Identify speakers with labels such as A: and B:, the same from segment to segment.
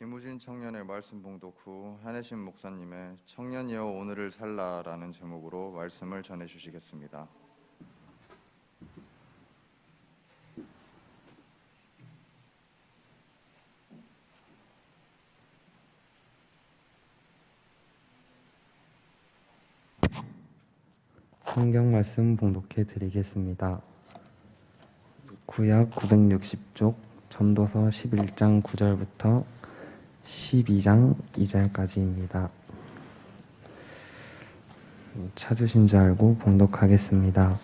A: 김우진 청년의 말씀 봉독 후 한혜신 목사님의 청년이여 오늘을 살라라는 제목으로 말씀을 전해주시겠습니다.
B: 성경 말씀 봉독해 드리겠습니다. 구약 960쪽 전도서 11장 9절부터 12장 2절까지입니다. 찾으신 줄 알고 봉독하겠습니다.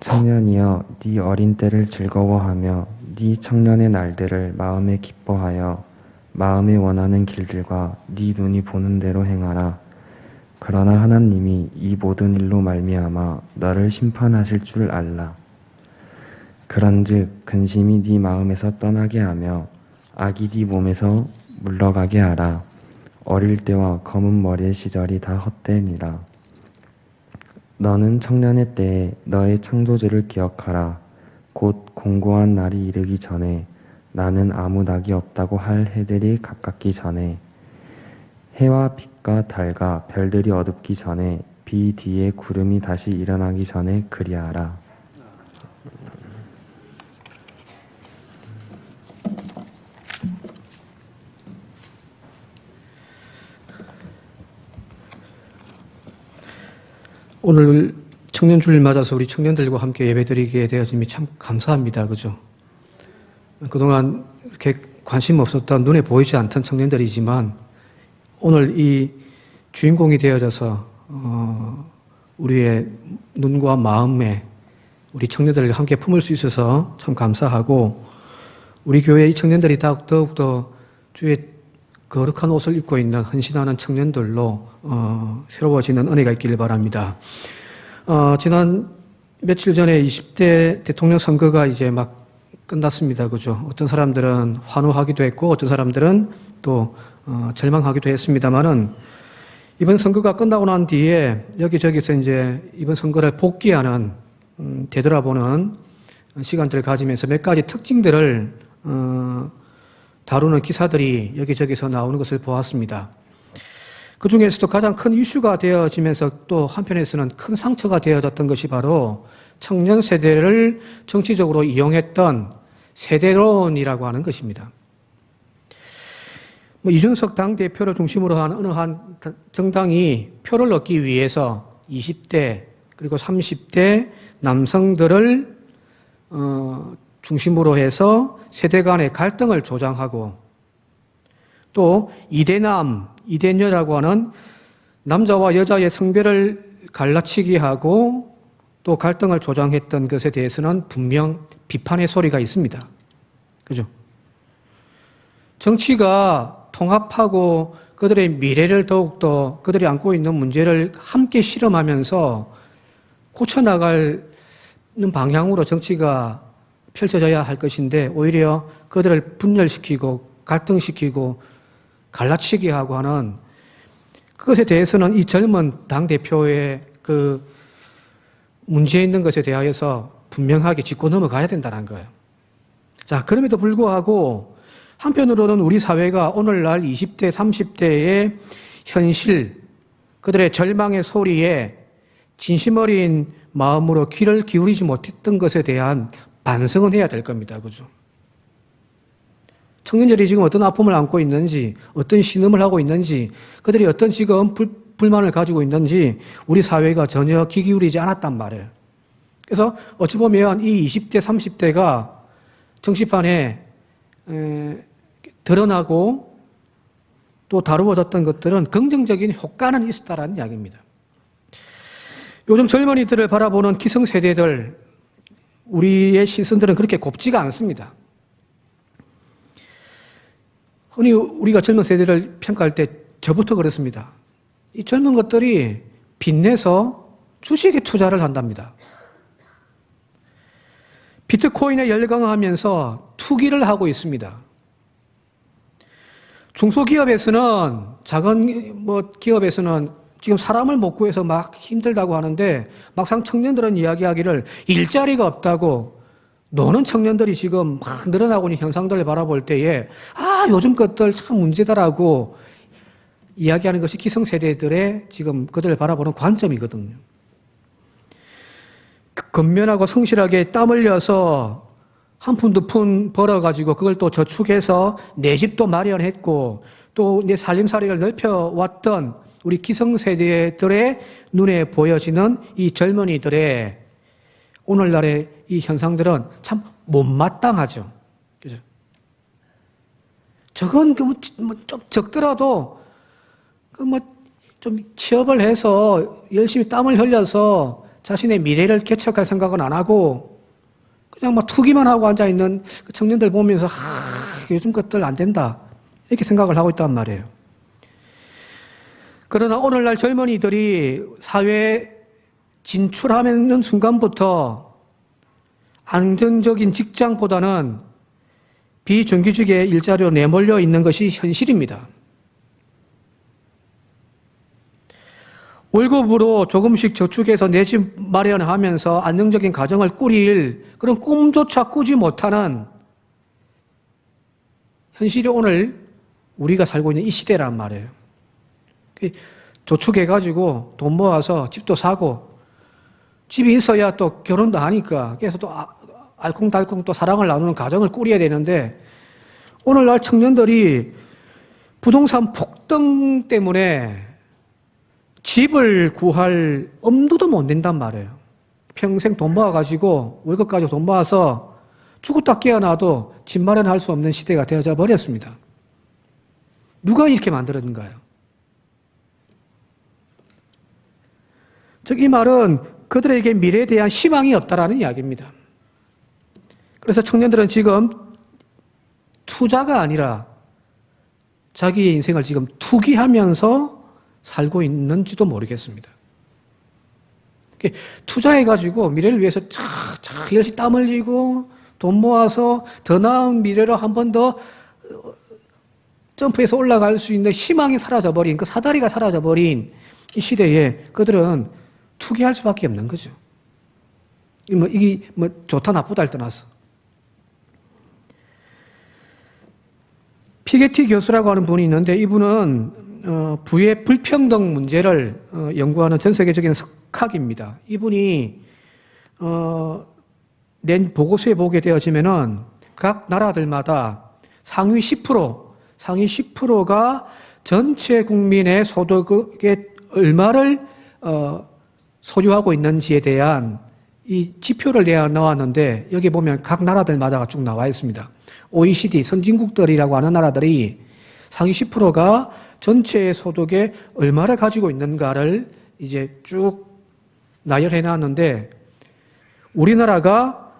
B: 청년이여 네 어린 때를 즐거워하며 네 청년의 날들을 마음에 기뻐하여 마음에 원하는 길들과 네 눈이 보는 대로 행하라. 그러나 하나님이 이 모든 일로 말미암아 너를 심판하실 줄 알라. 그런즉 근심이 네 마음에서 떠나게 하며 악이 네 몸에서 물러가게 하라. 어릴 때와 검은 머리의 시절이 다 헛되니라. 너는 청년의 때에 너의 창조주를 기억하라. 곧 공고한 날이 이르기 전에 나는 아무 낙이 없다고 할 해들이 가깝기 전에 해와 빛과 달과 별들이 어둡기 전에 비 뒤에 구름이 다시 일어나기 전에 그리하라.
C: 오늘 청년주일 맞아서 우리 청년들과 함께 예배드리게 되어짐이 참 감사합니다. 그죠? 그동안 이렇게 관심 없었던 눈에 보이지 않던 청년들이지만 오늘 이 주인공이 되어져서 우리의 눈과 마음에 우리 청년들을 함께 품을 수 있어서 참 감사하고 우리 교회 이 청년들이 더욱더 주의 거룩한 옷을 입고 있는 헌신하는 청년들로 새로워지는 은혜가 있기를 바랍니다. 지난 며칠 전에 20대 대통령 선거가 이제 막 끝났습니다. 그죠? 어떤 사람들은 환호하기도 했고 어떤 사람들은 또 절망하기도 했습니다만은 이번 선거가 끝나고 난 뒤에 여기저기서 이제 이번 선거를 복귀하는 되돌아보는 시간들을 가지면서 몇 가지 특징들을 다루는 기사들이 여기저기서 나오는 것을 보았습니다. 그 중에서도 가장 큰 이슈가 되어지면서 또 한편에서는 큰 상처가 되어졌던 것이 바로 청년 세대를 정치적으로 이용했던 세대론이라고 하는 것입니다. 이준석 당대표를 중심으로 한 어느 한 정당이 표를 얻기 위해서 20대 그리고 30대 남성들을 중심으로 해서 세대 간의 갈등을 조장하고 또 이대남, 이대녀라고 하는 남자와 여자의 성별을 갈라치기 하고 또 갈등을 조장했던 것에 대해서는 분명 비판의 소리가 있습니다. 그죠? 정치가 통합하고 그들의 미래를 더욱더 그들이 안고 있는 문제를 함께 실험하면서 고쳐나가는 방향으로 정치가 펼쳐져야 할 것인데 오히려 그들을 분열시키고 갈등시키고 갈라치기 하고 하는 그것에 대해서는 이 젊은 당대표의 그 문제 있는 것에 대하여서 분명하게 짚고 넘어가야 된다는 거예요. 자, 그럼에도 불구하고 한편으로는 우리 사회가 오늘날 20대, 30대의 현실, 그들의 절망의 소리에 진심 어린 마음으로 귀를 기울이지 못했던 것에 대한 반성은 해야 될 겁니다. 그죠? 청년들이 지금 어떤 아픔을 안고 있는지, 어떤 신음을 하고 있는지, 그들이 어떤 지금 불만을 가지고 있는지 우리 사회가 전혀 귀 기울이지 않았단 말이에요. 그래서 어찌 보면 이 20대, 30대가 정치판에 드러나고 또 다루어졌던 것들은 긍정적인 효과는 있었다라는 이야기입니다. 요즘 젊은이들을 바라보는 기성세대들, 우리의 시선들은 그렇게 곱지가 않습니다. 흔히 우리가 젊은 세대를 평가할 때 저부터 그렇습니다. 이 젊은 것들이 빚내서 주식에 투자를 한답니다. 비트코인에 열광하면서 투기를 하고 있습니다. 중소기업에서는 작은 기업에서는 지금 사람을 못 구해서 막 힘들다고 하는데 막상 청년들은 이야기하기를 일자리가 없다고 노는 청년들이 지금 막 늘어나고 있는 현상들을 바라볼 때에 요즘 것들 참 문제다라고 이야기하는 것이 기성세대들의 지금 그들을 바라보는 관점이거든요. 건면하고 성실하게 땀 흘려서 한 푼 두 푼 벌어가지고 그걸 또 저축해서 내 집도 마련했고 또 내 살림살이를 넓혀왔던 우리 기성세대들의 눈에 보여지는 이 젊은이들의 오늘날의 이 현상들은 참 못마땅하죠. 그죠? 저건 좀 적더라도 좀 취업을 해서 열심히 땀을 흘려서 자신의 미래를 개척할 생각은 안 하고 그냥 투기만 하고 앉아있는 그 청년들 보면서 요즘 것들 안 된다 이렇게 생각을 하고 있단 말이에요. 그러나 오늘날 젊은이들이 사회에 진출하는 순간부터 안정적인 직장보다는 비정규직의 일자리로 내몰려 있는 것이 현실입니다. 월급으로 조금씩 저축해서 내 집 마련하면서 안정적인 가정을 꾸릴 그런 꿈조차 꾸지 못하는 현실이 오늘 우리가 살고 있는 이 시대란 말이에요. 저축해가지고 돈 모아서 집도 사고 집이 있어야 또 결혼도 하니까 그래서 또 알콩달콩 또 사랑을 나누는 가정을 꾸려야 되는데 오늘날 청년들이 부동산 폭등 때문에 집을 구할 엄두도 못 낸단 말이에요. 평생 돈 모아가지고 월급 가지고 돈 모아서 죽었다 깨어나도 집 마련할 수 없는 시대가 되어져 버렸습니다. 누가 이렇게 만들었는가요? 즉 이 말은 그들에게 미래에 대한 희망이 없다라는 이야기입니다. 그래서 청년들은 지금 투자가 아니라 자기의 인생을 지금 투기하면서 살고 있는지도 모르겠습니다. 투자해가지고 미래를 위해서 열심히 땀 흘리고 돈 모아서 더 나은 미래로 한 번 더 점프해서 올라갈 수 있는 희망이 사라져버린, 그 사다리가 사라져버린 이 시대에 그들은 투기할 수밖에 없는 거죠. 이게 좋다 나쁘다를 떠나서. 피게티 교수라고 하는 분이 있는데 이분은 부의 불평등 문제를 연구하는 전 세계적인 석학입니다. 이분이 낸 보고서에 보게 되어지면은 각 나라들마다 상위 10%가 전체 국민의 소득의 얼마를 소유하고 있는지에 대한 이 지표를 내놨는데 여기 보면 각 나라들마다가 쭉 나와 있습니다. OECD 선진국들이라고 하는 나라들이 상위 10%가 전체 소득의 얼마를 가지고 있는가를 이제 쭉 나열해 놨는데 우리나라가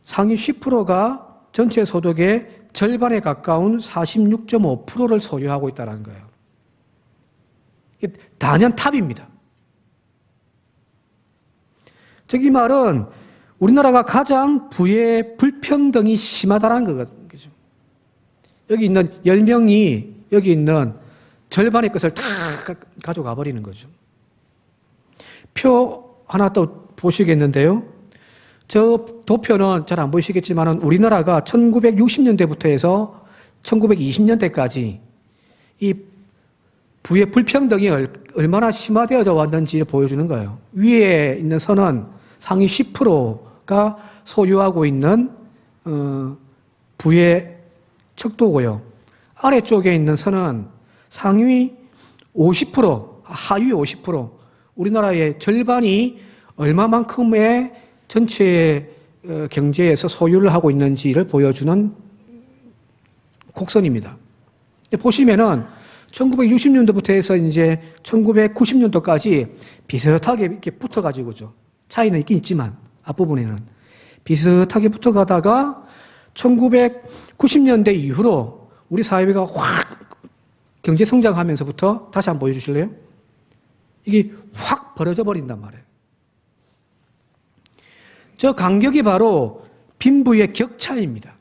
C: 상위 10%가 전체 소득의 절반에 가까운 46.5%를 소유하고 있다는 거예요. 이게 단연 탑입니다. 즉 이 말은 우리나라가 가장 부의 불평등이 심하다는 거거든요. 여기 있는 10명이 여기 있는 절반의 것을 다 가져가 버리는 거죠. 표 하나 또 보시겠는데요. 저 도표는 잘 안 보이시겠지만 우리나라가 1960년대부터 해서 1920년대까지 이 부의 불평등이 얼마나 심화되어져 왔는지를 보여주는 거예요. 위에 있는 선은 상위 10%가 소유하고 있는 부의 척도고요. 아래쪽에 있는 선은 상위 50%, 하위 50%, 우리나라의 절반이 얼마만큼의 전체 경제에서 소유를 하고 있는지를 보여주는 곡선입니다. 보시면은 1960년도부터 해서 이제 1990년도까지 비슷하게 이렇게 붙어가지고죠. 차이는 있긴 있지만 앞부분에는 비슷하게 붙어가다가 1990년대 이후로 우리 사회가 확 경제 성장하면서부터 다시 한번 보여주실래요? 이게 확 벌어져 버린단 말이에요. 저 간격이 바로 빈부의 격차입니다.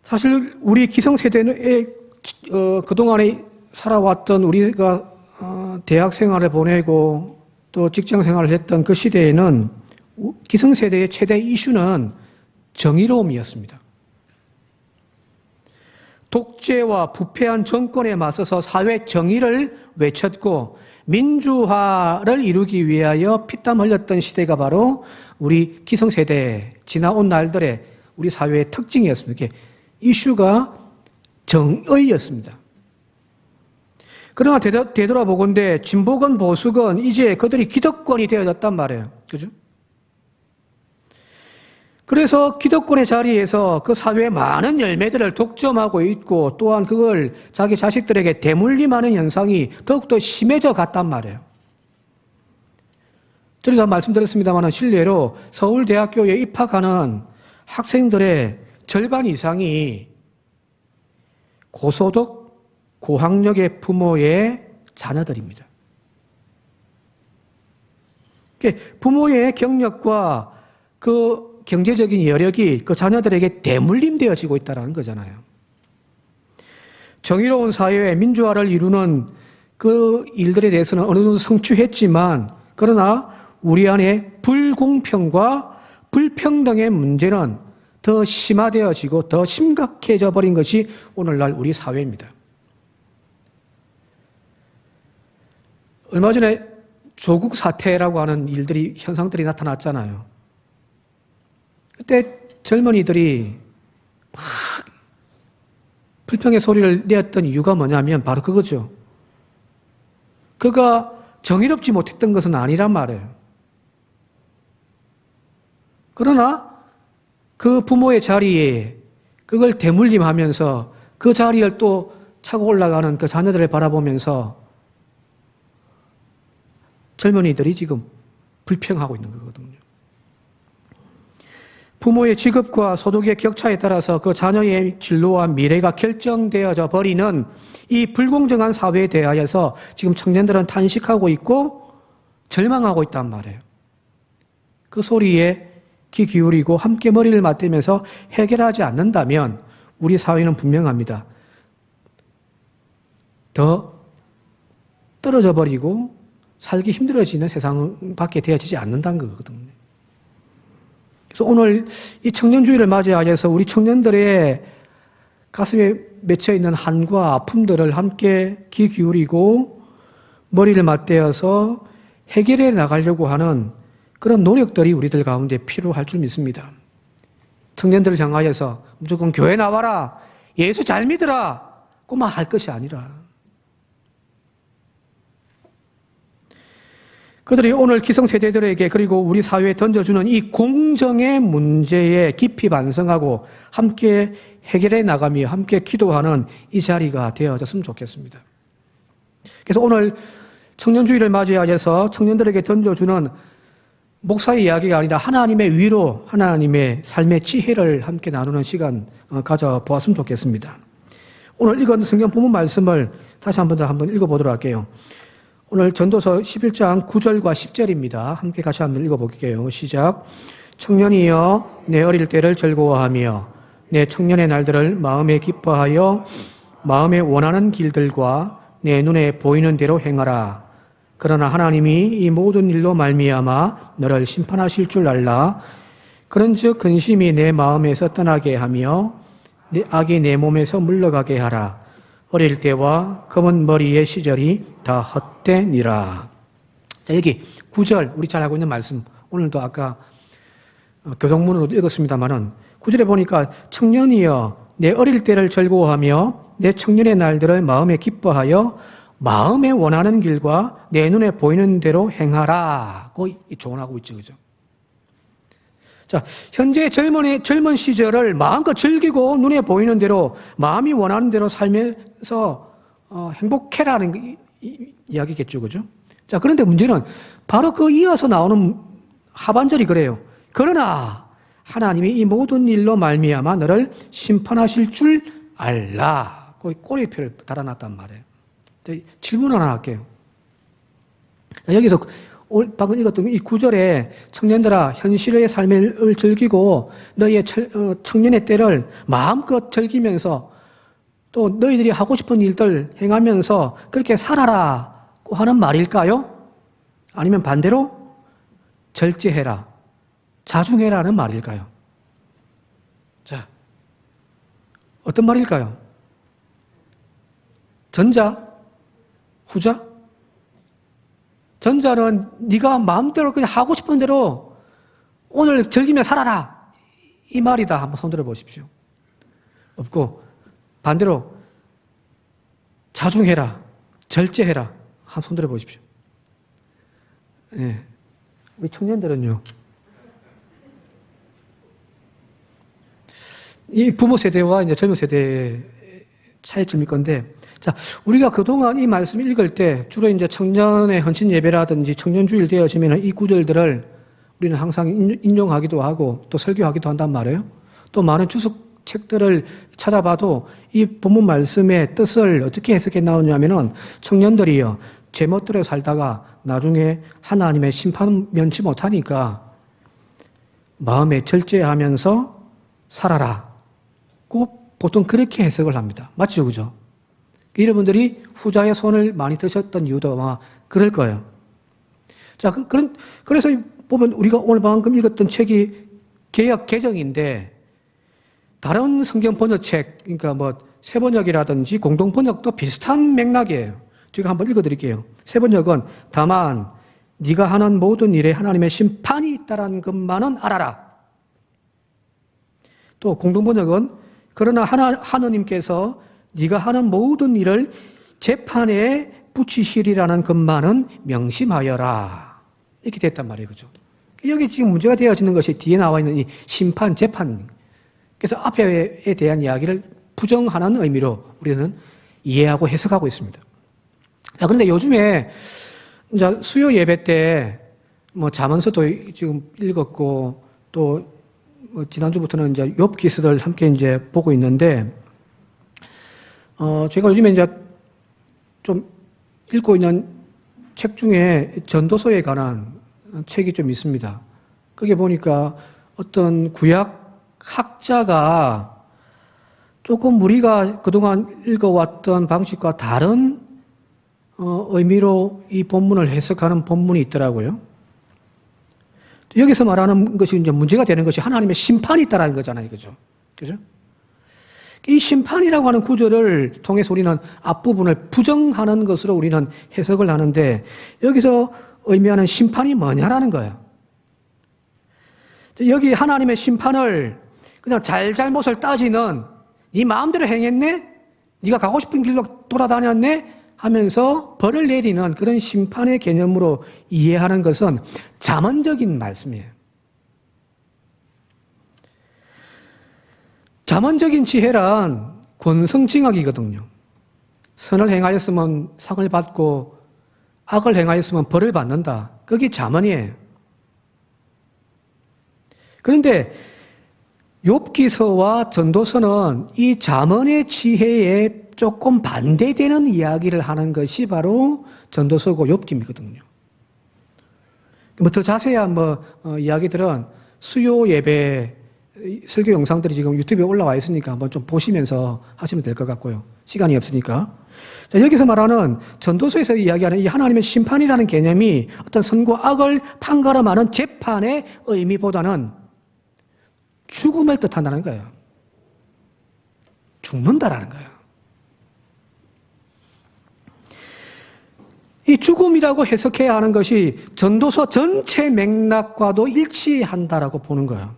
C: 사실 우리 기성세대는 그동안에 살아왔던 우리가 대학 생활을 보내고 또 직장 생활을 했던 그 시대에는 기성세대의 최대 이슈는 정의로움이었습니다. 독재와 부패한 정권에 맞서서 사회 정의를 외쳤고 민주화를 이루기 위하여 피땀 흘렸던 시대가 바로 우리 기성세대 지나온 날들의 우리 사회의 특징이었습니다. 이게 이슈가 정의였습니다. 그러나 되돌아보건대 진보건 보수건 이제 그들이 기득권이 되어졌단 말이에요. 그죠? 그래서 기득권의 자리에서 그 사회의 많은 열매들을 독점하고 있고 또한 그걸 자기 자식들에게 대물림하는 현상이 더욱더 심해져 갔단 말이에요. 저도 말씀드렸습니다만 실례로 서울대학교에 입학하는 학생들의 절반 이상이 고소득, 고학력의 부모의 자녀들입니다. 부모의 경력과 그 경제적인 여력이 그 자녀들에게 대물림되어지고 있다는 거잖아요. 정의로운 사회의 민주화를 이루는 그 일들에 대해서는 어느 정도 성취했지만 그러나 우리 안에 불공평과 불평등의 문제는 더 심화되어지고 더 심각해져 버린 것이 오늘날 우리 사회입니다. 얼마 전에 조국 사태라고 하는 현상들이 나타났잖아요. 그때 젊은이들이 막 불평의 소리를 내었던 이유가 뭐냐면 바로 그거죠. 그가 정의롭지 못했던 것은 아니란 말이에요. 그러나 그 부모의 자리에 그걸 대물림하면서 그 자리를 또 차고 올라가는 그 자녀들을 바라보면서 젊은이들이 지금 불평하고 있는 거거든요. 부모의 직업과 소득의 격차에 따라서 그 자녀의 진로와 미래가 결정되어져 버리는 이 불공정한 사회에 대하여서 지금 청년들은 탄식하고 있고 절망하고 있단 말이에요. 그 소리에 귀 기울이고 함께 머리를 맞대면서 해결하지 않는다면 우리 사회는 분명합니다. 더 떨어져 버리고 살기 힘들어지는 세상밖에 되어지지 않는다는 거거든요. 그래서 오늘 이 청년주의를 맞이하여서 우리 청년들의 가슴에 맺혀 있는 한과 아픔들을 함께 귀 기울이고 머리를 맞대어서 해결해 나가려고 하는 그런 노력들이 우리들 가운데 필요할 줄 믿습니다. 청년들을 향하여서 무조건 교회 나와라, 예수 잘 믿으라, 그만 할 것이 아니라 그들이 오늘 기성세대들에게 그리고 우리 사회에 던져주는 이 공정의 문제에 깊이 반성하고 함께 해결해 나가며 함께 기도하는 이 자리가 되어졌으면 좋겠습니다. 그래서 오늘 청년주의를 맞이하여서 청년들에게 던져주는 목사의 이야기가 아니라 하나님의 위로, 하나님의 삶의 지혜를 함께 나누는 시간 가져보았으면 좋겠습니다. 오늘 읽은 성경 본문 말씀을 다시 한번 읽어보도록 할게요. 오늘 전도서 11장 9절과 10절입니다. 함께 같이 한번 읽어볼게요. 시작. 청년이여 내 어릴 때를 즐거워하며 내 청년의 날들을 마음에 기뻐하여 마음에 원하는 길들과 내 눈에 보이는 대로 행하라. 그러나 하나님이 이 모든 일로 말미암아 너를 심판하실 줄 알라. 그런즉 근심이 내 마음에서 떠나게 하며 내 악이 내 몸에서 물러가게 하라. 어릴 때와 검은 머리의 시절이 다 헛되니라. 자, 여기 9절 우리 잘 알고 있는 말씀 오늘도 아까 교동문으로 읽었습니다마는 9절에 보니까 청년이여 내 어릴 때를 즐거워하며 내 청년의 날들을 마음에 기뻐하여 마음에 원하는 길과 내 눈에 보이는 대로 행하라. 그 조언하고 있죠. 그죠? 자, 현재 젊은 시절을 마음껏 즐기고 눈에 보이는 대로 마음이 원하는 대로 살면서 행복해라는 이야기겠죠. 그죠? 자, 그런데 문제는 바로 그 이어서 나오는 하반절이 그래요. 그러나 하나님이 이 모든 일로 말미암아 너를 심판하실 줄 알라. 거기 꼬리표를 달아놨단 말이에요. 자, 질문 하나 할게요. 자, 여기서 방금 읽었던 이 9절에 청년들아 현실의 삶을 즐기고 너희의 청년의 때를 마음껏 즐기면서 또 너희들이 하고 싶은 일들 행하면서 그렇게 살아라고 하는 말일까요? 아니면 반대로 절제해라, 자중해라는 말일까요? 자, 어떤 말일까요? 전자? 후자? 전자는 네가 마음대로 그냥 하고 싶은 대로 오늘 즐기며 살아라. 이 말이다. 한번 손들어 보십시오. 없고 반대로 자중해라. 절제해라. 한번 손들어 보십시오. 예. 우리 청년들은요. 이 부모 세대와 이제 젊은 세대의 차이점일 건데, 자, 우리가 그동안 이 말씀 읽을 때 주로 이제 청년의 헌신 예배라든지 청년주일 되어지면 이 구절들을 우리는 항상 인용하기도 하고 또 설교하기도 한단 말이에요. 또 많은 주석책들을 찾아봐도 이 본문 말씀의 뜻을 어떻게 해석해 나오냐면은 청년들이요, 제멋대로 살다가 나중에 하나님의 심판 면치 못하니까 마음에 절제하면서 살아라. 꼭 보통 그렇게 해석을 합니다. 맞죠? 그죠? 여러분들이 후자의 손을 많이 드셨던 이유도 아마 그럴 거예요. 자, 그래서 보면 우리가 오늘 방금 읽었던 책이 개역 개정인데 다른 성경 번역책, 그러니까 뭐 새번역이라든지 공동번역도 비슷한 맥락이에요. 제가 한번 읽어드릴게요. 새번역은 다만 네가 하는 모든 일에 하나님의 심판이 있다는 것만은 알아라. 또 공동번역은 그러나 하나님께서 네가 하는 모든 일을 재판에 붙이시리라는 것만은 명심하여라. 이렇게 됐단 말이에요. 그죠? 여기 지금 문제가 되어지는 것이 뒤에 나와 있는 이 심판, 재판. 그래서 앞에 대한 이야기를 부정하는 의미로 우리는 이해하고 해석하고 있습니다. 자, 그런데 요즘에 이제 수요 예배 때 뭐 잠언서도 지금 읽었고 또 뭐 지난주부터는 이제 욥기서를 함께 이제 보고 있는데 제가 요즘에 이제 좀 읽고 있는 책 중에 전도서에 관한 책이 좀 있습니다. 거기에 보니까 어떤 구약 학자가 조금 우리가 그동안 읽어왔던 방식과 다른 의미로 이 본문을 해석하는 본문이 있더라고요. 여기서 말하는 것이 이제 문제가 되는 것이 하나님의 심판이 있다는 거잖아요. 그죠? 그죠? 이 심판이라고 하는 구절을 통해서 우리는 앞부분을 부정하는 것으로 우리는 해석을 하는데 여기서 의미하는 심판이 뭐냐라는 거예요. 여기 하나님의 심판을 그냥 잘잘못을 따지는 네 마음대로 행했네? 네가 가고 싶은 길로 돌아다녔네? 하면서 벌을 내리는 그런 심판의 개념으로 이해하는 것은 잠언적인 말씀이에요. 잠언적인 지혜란 권성징악이거든요. 선을 행하였으면 상을 받고 악을 행하였으면 벌을 받는다. 그게 잠언이에요. 그런데 욥기서와 전도서는 이 잠언의 지혜에 조금 반대되는 이야기를 하는 것이 바로 전도서고 욥기이거든요. 뭐 더 자세한 이야기들은 수요 예배 설교 영상들이 지금 유튜브에 올라와 있으니까 한번 좀 보시면서 하시면 될 것 같고요. 시간이 없으니까. 자, 여기서 말하는 전도서에서 이야기하는 이 하나님의 심판이라는 개념이 어떤 선과 악을 판가름하는 재판의 의미보다는 죽음을 뜻한다는 거예요. 죽는다라는 거예요. 이 죽음이라고 해석해야 하는 것이 전도서 전체 맥락과도 일치한다라고 보는 거예요.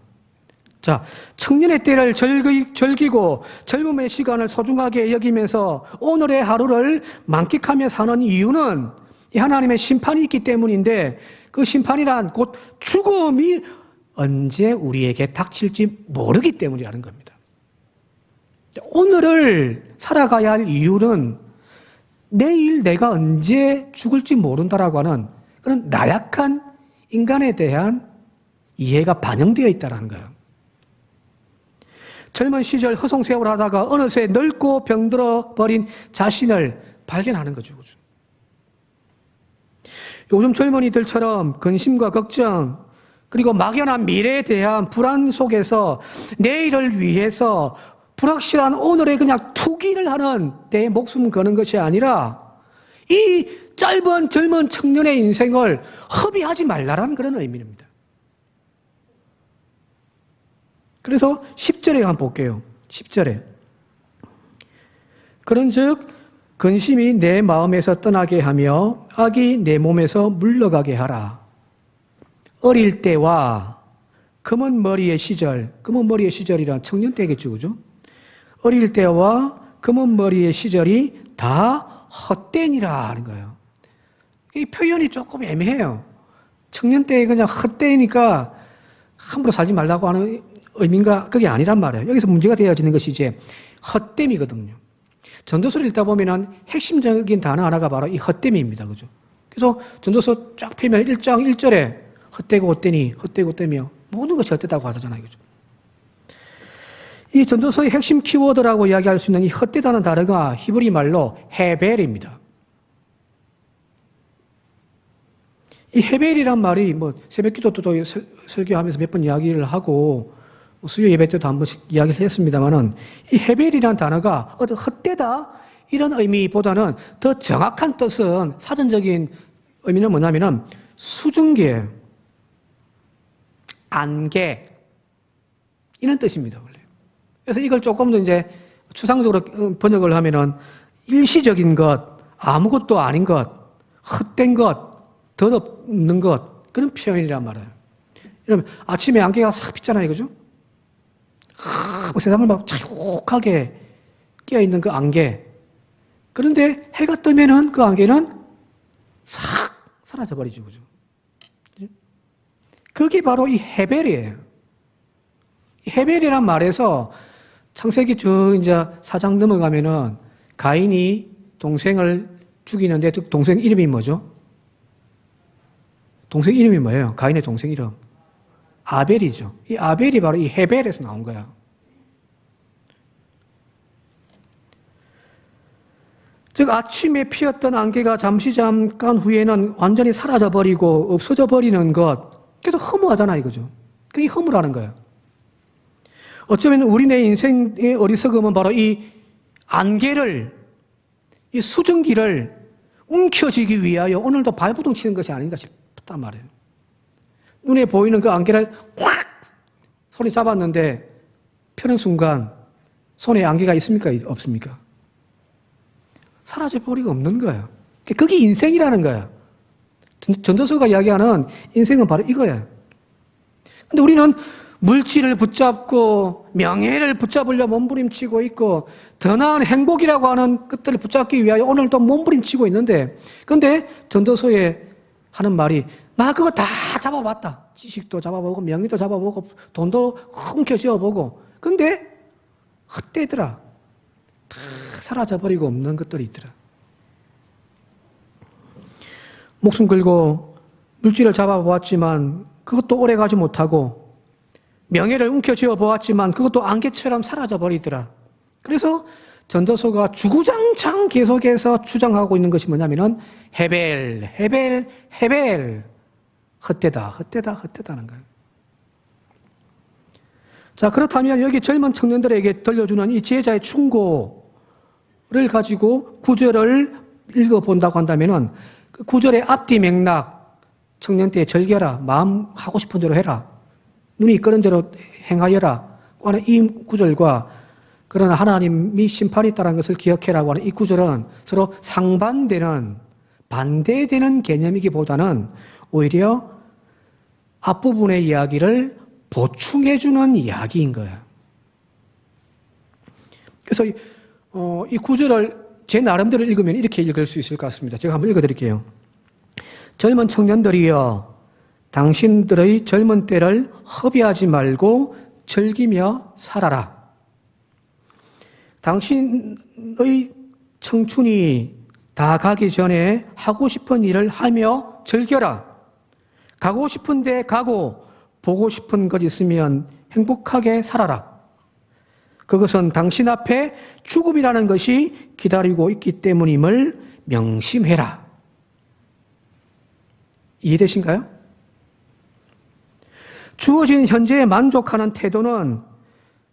C: 자, 청년의 때를 즐기고 젊음의 시간을 소중하게 여기면서 오늘의 하루를 만끽하며 사는 이유는 이 하나님의 심판이 있기 때문인데 그 심판이란 곧 죽음이 언제 우리에게 닥칠지 모르기 때문이라는 겁니다. 오늘을 살아가야 할 이유는 내일 내가 언제 죽을지 모른다라고 하는 그런 나약한 인간에 대한 이해가 반영되어 있다는 거예요. 젊은 시절 허송세월 하다가 어느새 늙고 병들어 버린 자신을 발견하는 거죠. 요즘 젊은이들처럼 근심과 걱정 그리고 막연한 미래에 대한 불안 속에서 내일을 위해서 불확실한 오늘에 그냥 투기를 하는 내 목숨 거는 것이 아니라 이 짧은 젊은 청년의 인생을 허비하지 말라라는 그런 의미입니다. 그래서 10절에 한번 볼게요. 10절에. 그런즉 근심이 내 마음에서 떠나게 하며 악이 내 몸에서 물러가게 하라. 어릴 때와 검은 머리의 시절, 검은 머리의 시절이란 청년 때겠죠, 그죠? 어릴 때와 검은 머리의 시절이 다 헛되니라 하는 거예요. 이 표현이 조금 애매해요. 청년 때에 그냥 헛되니까 함부로 살지 말라고 하는 의미인가? 그게 아니란 말이에요. 여기서 문제가 되어지는 것이 이제 헛됨이거든요. 전도서를 읽다 보면은 핵심적인 단어 하나가 바로 이 헛됨입니다. 그죠? 그래서 전도서 쫙 펴면 1장 1절에 헛되고 헛되니, 헛되고 헛되며 모든 것이 헛되다고 하잖아요. 그죠? 이 전도서의 핵심 키워드라고 이야기할 수 있는 이 헛되다는 단어가 히브리 말로 헤벨입니다. 이 헤벨이란 말이 뭐 새벽 기도 때도 설교하면서 몇 번 이야기를 하고 수요 예배 때도 한 번씩 이야기를 했습니다만은 이 헤벨이란 단어가 어떤 헛되다 이런 의미보다는 더 정확한 뜻은 사전적인 의미는 뭐냐면은 수증기예요. 안개 이런 뜻입니다 원래. 그래서 이걸 조금 더 이제 추상적으로 번역을 하면은 일시적인 것, 아무것도 아닌 것, 헛된 것, 덧없는 것 그런 표현이란 말이에요. 이러면 아침에 안개가 싹 pis잖아요, 그죠? 세상을 막 차곡하게 끼어 있는 그 안개. 그런데 해가 뜨면은 그 안개는 싹 사라져 버리죠, 그죠? 그게 바로 이 헤벨이에요. 헤벨이란 말에서 창세기 쭉 이제 4장 넘어가면은 가인이 동생을 죽이는데 그 동생 이름이 뭐죠? 동생 이름이 뭐예요? 가인의 동생 이름. 아벨이죠. 이 아벨이 바로 이 헤벨에서 나온 거야. 즉 아침에 피었던 안개가 잠깐 후에는 완전히 사라져버리고 없어져 버리는 것. 계속 허무하잖아 이거죠. 그게 허무라는 거예요. 어쩌면 우리네 인생의 어리석음은 바로 이 안개를, 이 수증기를 움켜쥐기 위하여 오늘도 발부둥 치는 것이 아닌가 싶단 말이에요. 눈에 보이는 그 안개를 확 손에 잡았는데 펴는 순간 손에 안개가 있습니까? 없습니까? 사라져버리고 없는 거예요. 그게 인생이라는 거예요. 전도서가 이야기하는 인생은 바로 이거예요. 근데 우리는 물질을 붙잡고 명예를 붙잡으려 몸부림치고 있고 더 나은 행복이라고 하는 것들을 붙잡기 위하여 오늘도 몸부림치고 있는데 근데 전도서에 하는 말이 나 그거 다 잡아봤다. 지식도 잡아보고 명예도 잡아보고 돈도 훔켜쥐어보고 근데 헛되더라. 다 사라져버리고 없는 것들이 있더라. 목숨 걸고 물질을 잡아보았지만 그것도 오래가지 못하고 명예를 움켜쥐어 보았지만 그것도 안개처럼 사라져버리더라. 그래서 전도서가 주구장창 계속해서 주장하고 있는 것이 뭐냐면은 헤벨, 헤벨, 헤벨. 헛되다, 헛되다, 헛되다는 거예요. 자, 그렇다면 여기 젊은 청년들에게 들려주는 이 지혜자의 충고를 가지고 구절을 읽어본다고 한다면은 그 구절의 앞뒤 맥락, 청년 때에 즐겨라, 마음 하고 싶은 대로 해라, 눈이 이끄는 대로 행하여라 하는 이 구절과 그러나 하나님이 심판이 있다는 것을 기억해라고 하는 이 구절은 서로 상반되는 반대되는 개념이기보다는 오히려 앞부분의 이야기를 보충해주는 이야기인 거예요. 그래서 이 구절을 제 나름대로 읽으면 이렇게 읽을 수 있을 것 같습니다. 제가 한번 읽어드릴게요. 젊은 청년들이여 당신들의 젊은 때를 허비하지 말고 즐기며 살아라. 당신의 청춘이 다 가기 전에 하고 싶은 일을 하며 즐겨라. 가고 싶은 데 가고 보고 싶은 것 있으면 행복하게 살아라. 그것은 당신 앞에 죽음이라는 것이 기다리고 있기 때문임을 명심해라. 이해되신가요? 주어진 현재에 만족하는 태도는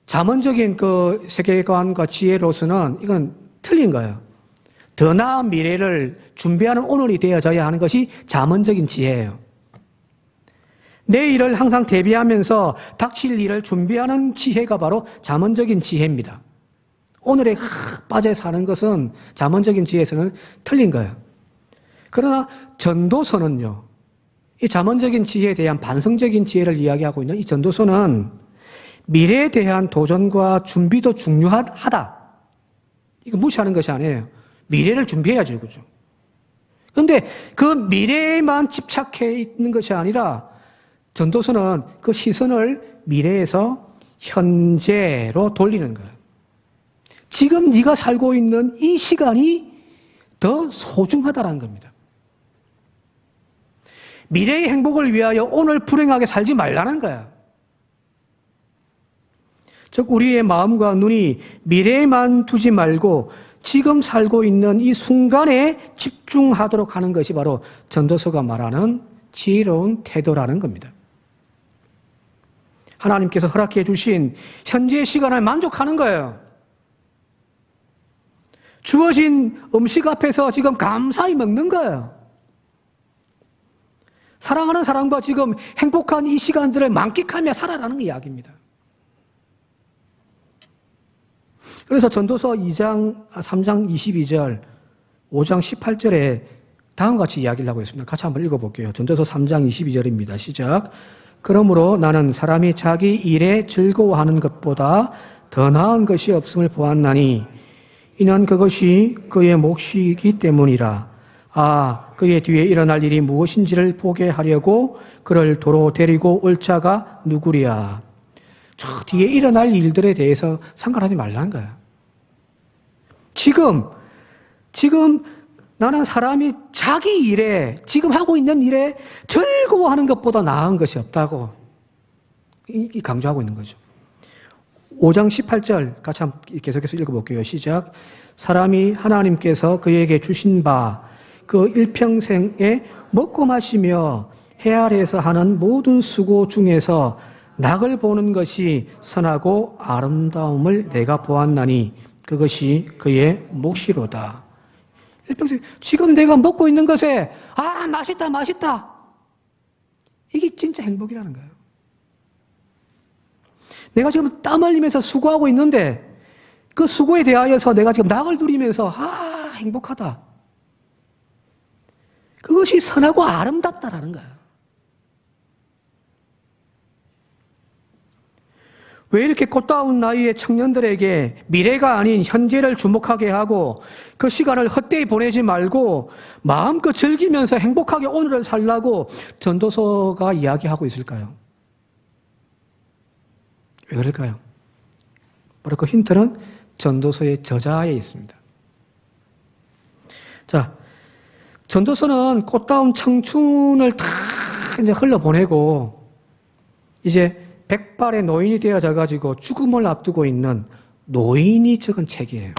C: 자문적인 그 세계관과 지혜로서는 이건 틀린 거예요. 더 나은 미래를 준비하는 오늘이 되어져야 하는 것이 자문적인 지혜예요. 내일을 항상 대비하면서 닥칠 일을 준비하는 지혜가 바로 잠언적인 지혜입니다. 오늘에 빠져 사는 것은 잠언적인 지혜에서는 틀린 거예요. 그러나 전도서는요, 이 잠언적인 지혜에 대한 반성적인 지혜를 이야기하고 있는 이 전도서는 미래에 대한 도전과 준비도 중요하다. 이거 무시하는 것이 아니에요. 미래를 준비해야죠, 그죠? 그런데 그 미래에만 집착해 있는 것이 아니라 전도서는 그 시선을 미래에서 현재로 돌리는 거예요. 지금 네가 살고 있는 이 시간이 더 소중하다는 겁니다. 미래의 행복을 위하여 오늘 불행하게 살지 말라는 거야. 즉 우리의 마음과 눈이 미래에만 두지 말고 지금 살고 있는 이 순간에 집중하도록 하는 것이 바로 전도서가 말하는 지혜로운 태도라는 겁니다. 하나님께서 허락해 주신 현재의 시간을 만족하는 거예요. 주어진 음식 앞에서 지금 감사히 먹는 거예요. 사랑하는 사람과 지금 행복한 이 시간들을 만끽하며 살아라는 이야기입니다. 그래서 전도서 3장 22절, 5장 18절에 다음과 같이 이야기를 하고 있습니다. 같이 한번 읽어볼게요. 전도서 3장 22절입니다. 시작. 그러므로 나는 사람이 자기 일에 즐거워하는 것보다 더 나은 것이 없음을 보았나니 이는 그것이 그의 몫이기 때문이라. 그의 뒤에 일어날 일이 무엇인지를 보게 하려고 그를 도로 데리고 올 자가 누구랴. 저 뒤에 일어날 일들에 대해서 상관하지 말라는 거야. 지금 나는 사람이 자기 일에, 지금 하고 있는 일에 즐거워하는 것보다 나은 것이 없다고 강조하고 있는 거죠. 5장 18절 같이 한번 계속해서 읽어볼게요. 시작. 사람이 하나님께서 그에게 주신 바 그 일평생에 먹고 마시며 해 아래에서 하는 모든 수고 중에서 낙을 보는 것이 선하고 아름다움을 내가 보았나니 그것이 그의 몫이로다. 일평생 지금 내가 먹고 있는 것에 맛있다. 이게 진짜 행복이라는 거예요. 내가 지금 땀 흘리면서 수고하고 있는데 그 수고에 대하여서 내가 지금 낙을 누리면서 행복하다. 그것이 선하고 아름답다라는 거예요. 왜 이렇게 꽃다운 나이의 청년들에게 미래가 아닌 현재를 주목하게 하고 그 시간을 헛되이 보내지 말고 마음껏 즐기면서 행복하게 오늘을 살라고 전도서가 이야기하고 있을까요? 왜 그럴까요? 바로 그 힌트는 전도서의 저자에 있습니다. 자, 전도서는 꽃다운 청춘을 다 이제 흘러보내고 이제 백발의 노인이 되어져 가지고 죽음을 앞두고 있는 노인이 적은 책이에요.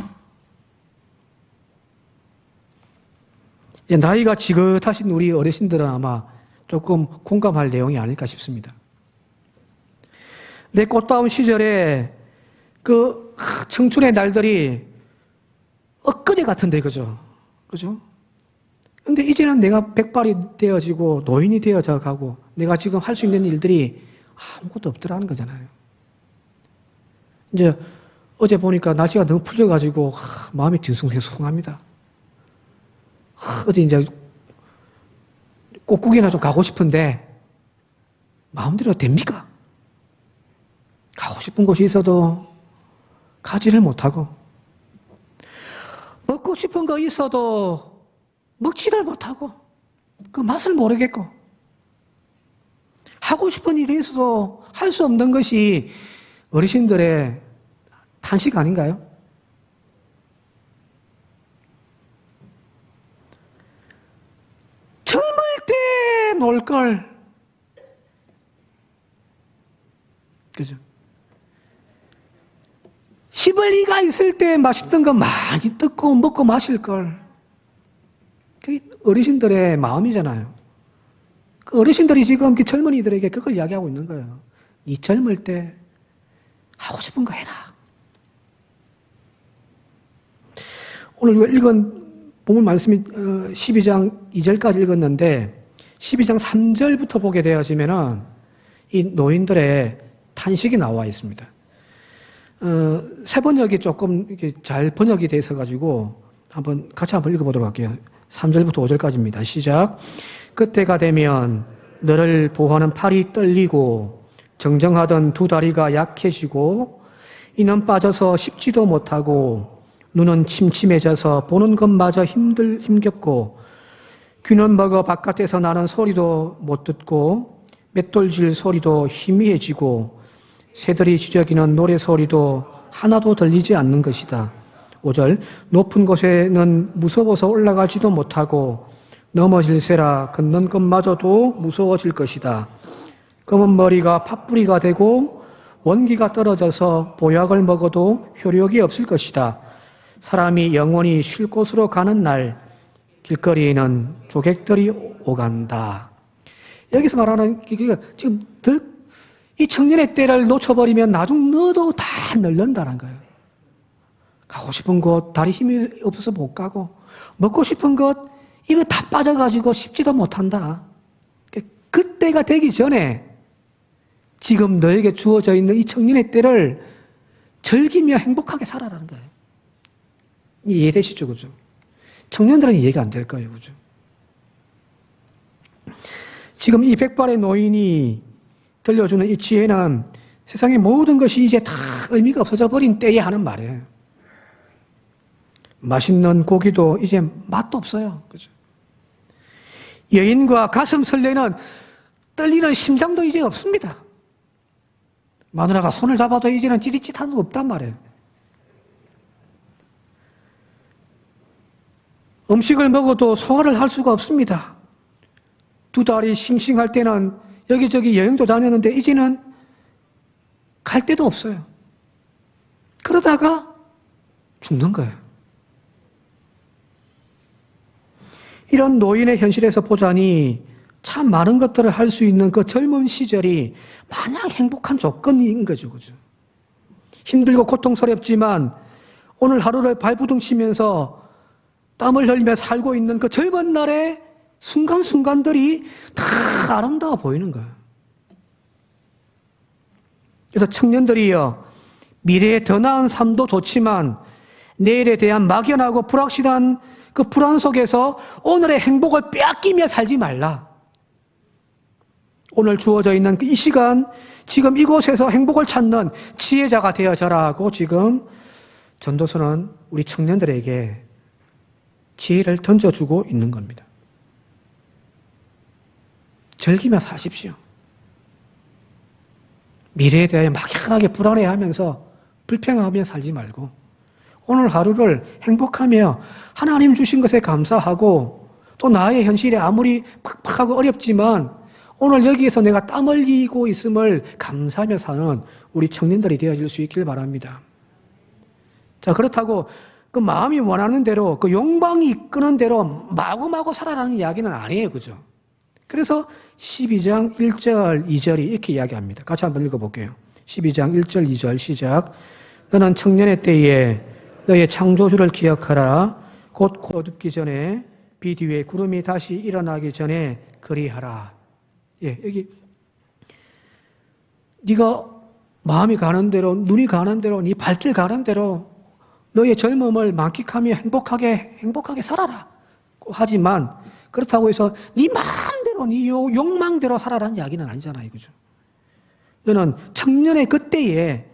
C: 이제 나이가 지긋하신 우리 어르신들은 아마 조금 공감할 내용이 아닐까 싶습니다. 내 꽃다운 시절에 그 청춘의 날들이 엊그제 같은데, 그죠? 근데 이제는 내가 백발이 되어지고 노인이 되어져 가고 내가 지금 할 수 있는 일들이 아무것도 없더라는 거잖아요. 이제 어제 보니까 날씨가 너무 풀려가지고 마음이 딩숭생숭합니다. 어디 이제 꽃구경이나 좀 가고 싶은데 마음대로 됩니까? 가고 싶은 곳이 있어도 가지를 못하고 먹고 싶은 거 있어도 먹지를 못하고 그 맛을 모르겠고 하고 싶은 일이 있어도 할 수 없는 것이 어르신들의 탄식 아닌가요? 젊을 때 놀 걸, 그죠? 시벌리가 있을 때 맛있던 거 많이 뜯고 먹고 마실 걸. 그게 어르신들의 마음이잖아요. 그 어르신들이 지금 젊은이들에게 그걸 이야기하고 있는 거예요. 네 젊을 때 하고 싶은 거 해라. 오늘 읽은 본문 말씀이 12장 2절까지 읽었는데 12장 3절부터 보게 되어지면은 이 노인들의 탄식이 나와 있습니다. 새 번역이 조금 이렇게 잘 번역이 돼 있어가지고 같이 한번 읽어보도록 할게요. 3절부터 5절까지입니다. 시작. 그때가 되면 너를 보호하는 팔이 떨리고 정정하던 두 다리가 약해지고 이는 빠져서 씹지도 못하고 눈은 침침해져서 보는 것마저 힘겹고 귀는 먹어 바깥에서 나는 소리도 못 듣고 맷돌질 소리도 희미해지고 새들이 지저귀는 노래 소리도 하나도 들리지 않는 것이다. 5절. 높은 곳에는 무서워서 올라가지도 못하고 넘어질세라 걷는 것마저도 무서워질 것이다. 검은 머리가 팥뿌리가 되고 원기가 떨어져서 보약을 먹어도 효력이 없을 것이다. 사람이 영원히 쉴 곳으로 가는 날 길거리에는 조객들이 오간다. 여기서 말하는 지금 이 청년의 때를 놓쳐버리면 나중 너도 다 늙는다는 거예요. 가고 싶은 곳 다리 힘이 없어서 못 가고 먹고 싶은 것 입에 다 빠져가지고 씹지도 못한다. 그때가 되기 전에 지금 너에게 주어져 있는 이 청년의 때를 즐기며 행복하게 살아라는 거예요. 이해되시죠? 그죠? 청년들은 이해가 안 될 거예요. 그죠? 지금 이 백발의 노인이 들려주는 이 지혜는 세상의 모든 것이 이제 다 의미가 없어져 버린 때에 하는 말이에요. 맛있는 고기도 이제 맛도 없어요. 그죠? 여인과 가슴 설레는 떨리는 심장도 이제 없습니다. 마누라가 손을 잡아도 이제는 찌릿찌릿한 거 없단 말이에요. 음식을 먹어도 소화를 할 수가 없습니다. 두 다리 싱싱할 때는 여기저기 여행도 다녔는데 이제는 갈 데도 없어요. 그러다가 죽는 거예요. 이런 노인의 현실에서 보자니 참 많은 것들을 할 수 있는 그 젊은 시절이 마냥 행복한 조건인 거죠. 그죠? 힘들고 고통스럽지만 오늘 하루를 발부둥치면서 땀을 흘리며 살고 있는 그 젊은 날의 순간순간들이 다 아름다워 보이는 거예요. 그래서 청년들이요, 미래의 더 나은 삶도 좋지만 내일에 대한 막연하고 불확실한 그 불안 속에서 오늘의 행복을 빼앗기며 살지 말라. 오늘 주어져 있는 이 시간, 지금 이곳에서 행복을 찾는 지혜자가 되어져라고 지금 전도서는 우리 청년들에게 지혜를 던져주고 있는 겁니다. 즐기며 사십시오. 미래에 대해 막연하게 불안해하면서 불평하며 살지 말고 오늘 하루를 행복하며 하나님 주신 것에 감사하고 또 나의 현실에 아무리 팍팍하고 어렵지만 오늘 여기에서 내가 땀 흘리고 있음을 감사하며 사는 우리 청년들이 되어질 수 있길 바랍니다. 자, 그렇다고 그 마음이 원하는 대로 그 욕망이 이끄는 대로 마구마구 살아라는 이야기는 아니에요. 그죠? 그래서 12장 1절 2절이 이렇게 이야기합니다. 같이 한번 읽어볼게요. 12장 1절 2절 시작. 너는 청년의 때에 너의 창조주를 기억하라. 곧 거듭기 전에 비 뒤에 구름이 다시 일어나기 전에 그리하라. 예, 여기 네가 마음이 가는 대로, 눈이 가는 대로, 네 발길 가는 대로 너의 젊음을 만끽하며 행복하게 살아라. 하지만 그렇다고 해서 네 마음대로, 네 욕망대로 살아라는 이야기는 아니잖아요. 그죠? 너는 청년의 그때에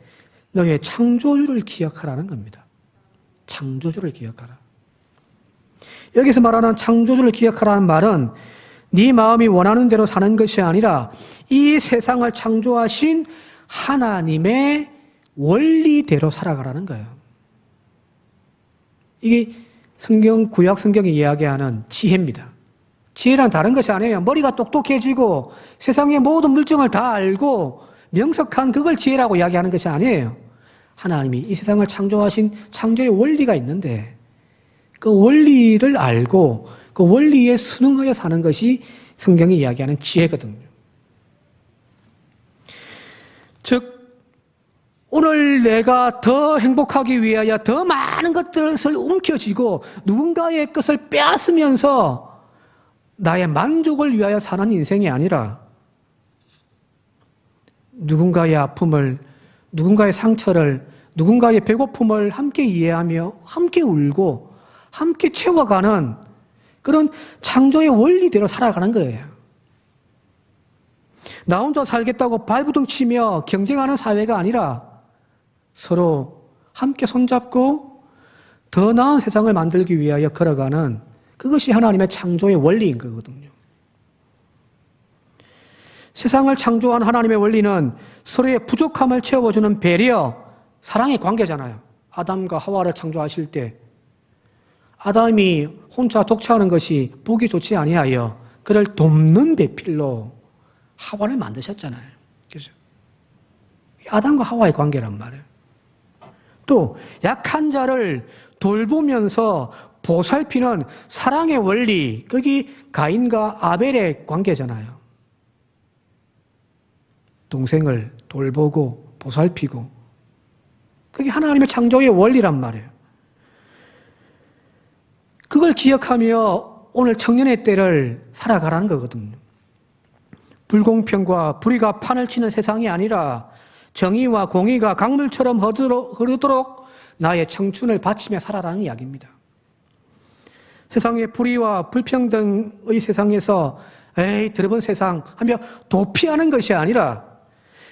C: 너의 창조주를 기억하라는 겁니다. 창조주를 기억하라. 여기서 말하는 창조주를 기억하라는 말은 네 마음이 원하는 대로 사는 것이 아니라 이 세상을 창조하신 하나님의 원리대로 살아가라는 거예요. 이게 구약 성경이 이야기하는 지혜입니다. 지혜란 다른 것이 아니에요. 머리가 똑똑해지고 세상의 모든 물정을 다 알고 명석한 그걸 지혜라고 이야기하는 것이 아니에요. 하나님이 이 세상을 창조하신 창조의 원리가 있는데 그 원리를 알고 그 원리에 순응하여 사는 것이 성경이 이야기하는 지혜거든요. 즉 오늘 내가 더 행복하기 위하여 더 많은 것들을 움켜쥐고 누군가의 것을 빼앗으면서 나의 만족을 위하여 사는 인생이 아니라 누군가의 아픔을, 누군가의 상처를, 누군가의 배고픔을 함께 이해하며 함께 울고 함께 채워가는 그런 창조의 원리대로 살아가는 거예요. 나 혼자 살겠다고 발부둥 치며 경쟁하는 사회가 아니라 서로 함께 손잡고 더 나은 세상을 만들기 위하여 걸어가는 그것이 하나님의 창조의 원리인 거거든요. 세상을 창조한 하나님의 원리는 서로의 부족함을 채워주는 배려, 사랑의 관계잖아요. 아담과 하와를 창조하실 때 아담이 혼자 독차하는 것이 보기 좋지 아니하여 그를 돕는 배필로 하와를 만드셨잖아요. 그죠? 아담과 하와의 관계란 말이에요. 또 약한 자를 돌보면서 보살피는 사랑의 원리, 거기 가인과 아벨의 관계잖아요. 동생을 돌보고 보살피고 그게 하나님의 창조의 원리란 말이에요. 그걸 기억하며 오늘 청년의 때를 살아가라는 거거든요. 불공평과 불의가 판을 치는 세상이 아니라 정의와 공의가 강물처럼 흐르도록 나의 청춘을 바치며 살아라는 이야기입니다. 세상의 불의와 불평등의 세상에서 에이 더러운 세상 하며 도피하는 것이 아니라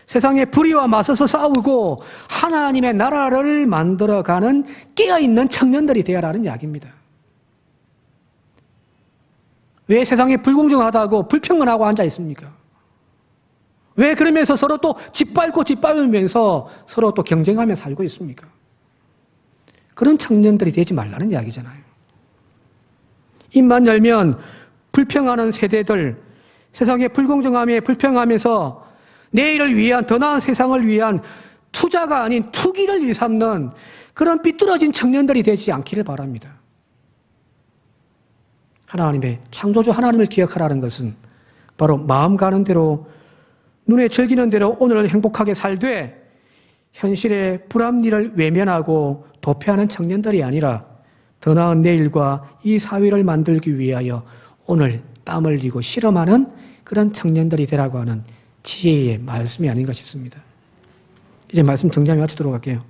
C: 세상의 불의와 맞서서 싸우고 하나님의 나라를 만들어가는 깨어있는 청년들이 되어라는 이야기입니다. 왜 세상이 불공정하다고 불평을 하고 앉아 있습니까? 왜 그러면서 서로 또 짓밟으면서 서로 또 경쟁하며 살고 있습니까? 그런 청년들이 되지 말라는 이야기잖아요. 입만 열면 불평하는 세대들, 세상의 불공정함에 불평하면서 내일을 위한 더 나은 세상을 위한 투자가 아닌 투기를 일삼는 그런 삐뚤어진 청년들이 되지 않기를 바랍니다. 하나님의 창조주 하나님을 기억하라는 것은 바로 마음 가는 대로 눈에 즐기는 대로 오늘을 행복하게 살되 현실의 불합리를 외면하고 도피하는 청년들이 아니라 더 나은 내일과 이 사회를 만들기 위하여 오늘 땀 흘리고 실험하는 그런 청년들이 되라고 하는 지혜의 말씀이 아닌가 싶습니다. 이제 말씀 정리하며 마치도록 할게요.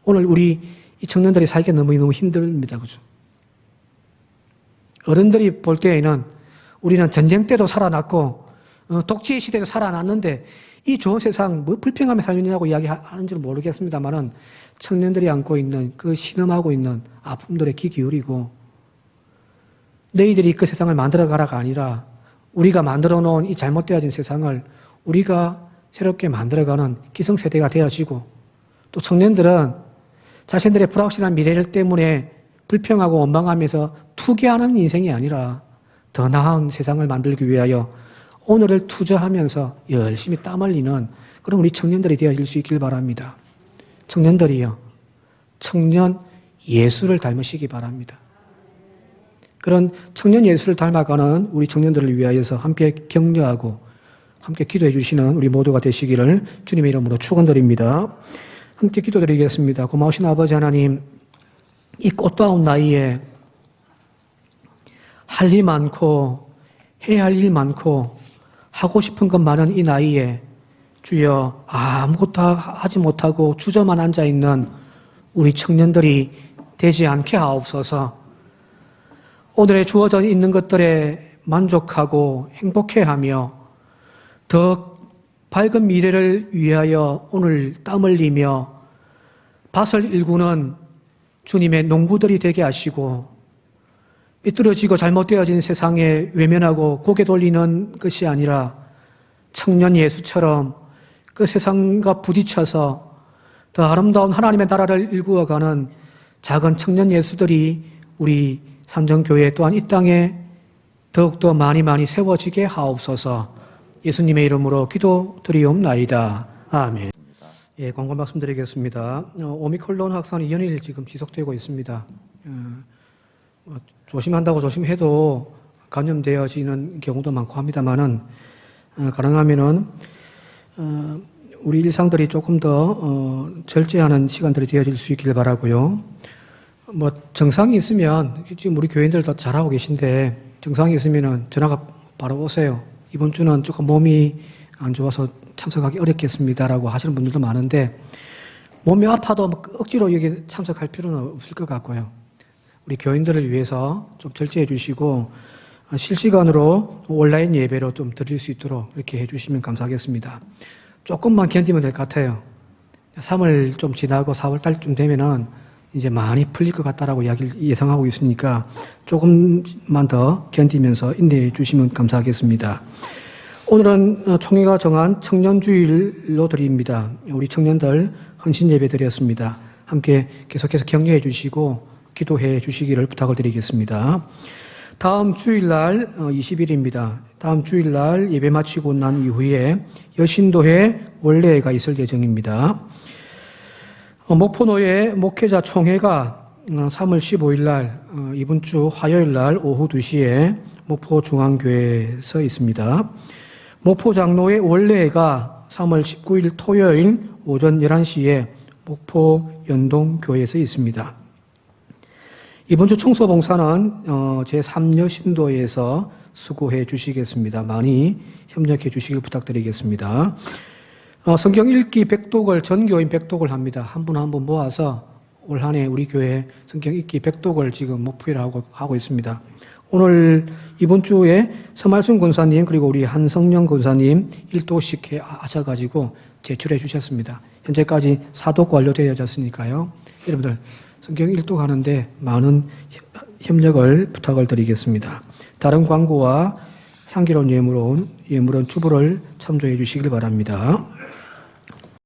C: 오늘 우리 이 청년들이 살기가 너무 힘듭니다. 그죠? 어른들이 볼 때에는 우리는 전쟁 때도 살아났고 독재 시대도 살아났는데 이 좋은 세상 뭐 불평하며 살느냐고 이야기하는 줄 모르겠습니다만은 청년들이 안고 있는 그 신음하고 있는 아픔들에 귀 기울이고 너희들이 그 세상을 만들어가라가 아니라 우리가 만들어 놓은 이 잘못되어진 세상을 우리가 새롭게 만들어가는 기성세대가 되어지고 또 청년들은 자신들의 불확실한 미래를 때문에 불평하고 원망하면서 투기하는 인생이 아니라 더 나은 세상을 만들기 위하여 오늘을 투자하면서 열심히 땀 흘리는 그런 우리 청년들이 되어질 수 있길 바랍니다. 청년들이요. 청년 예수를 닮으시기 바랍니다. 그런 청년 예수를 닮아가는 우리 청년들을 위하여서 함께 격려하고 함께 기도해 주시는 우리 모두가 되시기를 주님의 이름으로 축원드립니다. 함께 기도드리겠습니다. 고마우신 아버지 하나님, 이 꽃다운 나이에 할 일 많고 해야 할 일 많고 하고 싶은 것 많은 이 나이에 주여 아무것도 하지 못하고 주저만 앉아있는 우리 청년들이 되지 않게 하옵소서. 오늘에 주어져 있는 것들에 만족하고 행복해하며 더 밝은 미래를 위하여 오늘 땀 흘리며 밭을 일구는 주님의 농부들이 되게 하시고 삐뚤어지고 잘못되어진 세상에 외면하고 고개 돌리는 것이 아니라 청년 예수처럼 그 세상과 부딪혀서 더 아름다운 하나님의 나라를 일구어가는 작은 청년 예수들이 우리 삼정교회 또한 이 땅에 더욱더 많이 세워지게 하옵소서. 예수님의 이름으로 기도드리옵나이다. 아멘. 예, 광고 말씀드리겠습니다. 오미크론 확산이 연일 지금 지속되고 있습니다. 조심한다고 조심해도 감염되어지는 경우도 많고 합니다만은 가능하면은 우리 일상들이 조금 더 절제하는 시간들이 되어질 수 있기를 바라고요. 뭐 증상이 있으면 지금 우리 교인들 다 잘하고 계신데 증상이 있으면은 전화가 바로 오세요. 이번 주는 조금 몸이 안 좋아서 참석하기 어렵겠습니다라고 하시는 분들도 많은데 몸이 아파도 억지로 여기 참석할 필요는 없을 것 같고요. 우리 교인들을 위해서 좀 절제해 주시고 실시간으로 온라인 예배로 좀 드릴 수 있도록 이렇게 해주시면 감사하겠습니다. 조금만 견디면 될 것 같아요. 3월 좀 지나고 4월 달쯤 되면은 이제 많이 풀릴 것 같다라고 이야기를 예상하고 있으니까 조금만 더 견디면서 인내해 주시면 감사하겠습니다. 오늘은 총회가 정한 청년주일로 드립니다. 우리 청년들 헌신 예배 드렸습니다. 함께 계속해서 격려해 주시고 기도해 주시기를 부탁을 드리겠습니다. 다음 주일날 20일입니다. 다음 주일날 예배 마치고 난 이후에 여신도회 원래가 있을 예정입니다. 목포노예 목회자 총회가 3월 15일날 이번 주 화요일날 오후 2시에 목포중앙교회에서 있습니다. 목포장로회 원래가 3월 19일 토요일 오전 11시에 목포연동교회에서 있습니다. 이번 주 청소봉사는 제3여신도에서 수고해 주시겠습니다. 많이 협력해 주시길 부탁드리겠습니다. 성경 읽기 백독을 전교인 백독을 합니다. 한 분 한 분 모아서 올 한 해 우리 교회 성경 읽기 백독을 지금 목표로 하고 있습니다. 오늘 이번 주에 서말순 권사님 그리고 우리 한성령 권사님 1도씩 하셔가지고 제출해 주셨습니다. 현재까지 4독 완료되어졌으니까요. 여러분들 성경 1독 하는데 많은 협력을 부탁을 드리겠습니다. 다른 광고와 향기로운 예물은 주부를 참조해 주시길 바랍니다.